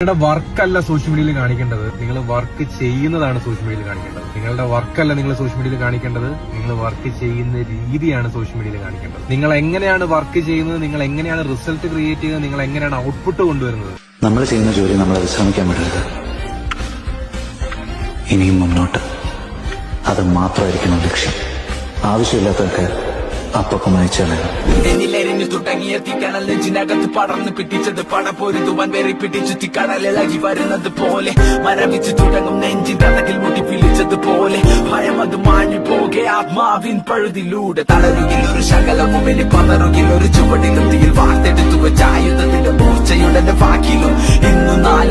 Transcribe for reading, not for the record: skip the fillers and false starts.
നിങ്ങളുടെ വർക്കല്ല സോഷ്യൽ മീഡിയയിൽ കാണിക്കേണ്ടത്, നിങ്ങൾ വർക്ക് ചെയ്യുന്നതാണ് സോഷ്യൽ മീഡിയയിൽ കാണിക്കേണ്ടത്. നിങ്ങളുടെ വർക്കല്ല നിങ്ങൾ സോഷ്യൽ മീഡിയയിൽ കാണിക്കേണ്ടത്, നിങ്ങൾ വർക്ക് ചെയ്യുന്ന രീതിയാണ് സോഷ്യൽ മീഡിയയിൽ കാണിക്കേണ്ടത്. നിങ്ങൾ എങ്ങനെയാണ് വർക്ക് ചെയ്യുന്നത്, നിങ്ങൾ എങ്ങനെയാണ് റിസൾട്ട് ക്രിയേറ്റ് ചെയ്യുന്നത്, നിങ്ങൾ എങ്ങനെയാണ് ഔട്ട്പുട്ട് കൊണ്ടുവരുന്നത്. നമ്മൾ ചെയ്യുന്ന ജോലി നമ്മളെ വിശ്രമിക്കാൻ വിടരുത്. ഇനിയും മുന്നോട്ട് അത് മാത്രമായിരിക്കണം ലക്ഷ്യം. ആവശ്യമില്ലാത്തൊക്കെ അപ്പൊക്കെ അയച്ചാലേ എന്നിലെരിഞ്ഞു തുടങ്ങിയ തീക്കണൽ നെഞ്ചിനകത്ത് പടർന്ന് പിടിച്ചത് പടപൊരുതുവാൻ വേറി പിടിച്ചു കടലിളകി വരുന്നത് പോലെ മരവിച്ചു തുടങ്ങും നെഞ്ചിൻ തടകിൽ മുട്ടി പിടിച്ചതുപോലെ ഭയം അത് മാഞ്ഞു പോകെ ആത്മാവിൻ പഴുതിലൂടെ തളരുകിൽ ഒരു ശകലവും ഇനി പതറുകിൽ ഒരു ചുവടിലും തീയിൽ വാർത്തെടുത്തു വെച്ച ആയുധത്തിന്റെ മൂർച്ചയുടെ വാക്കിലും ഇന്നു നാല്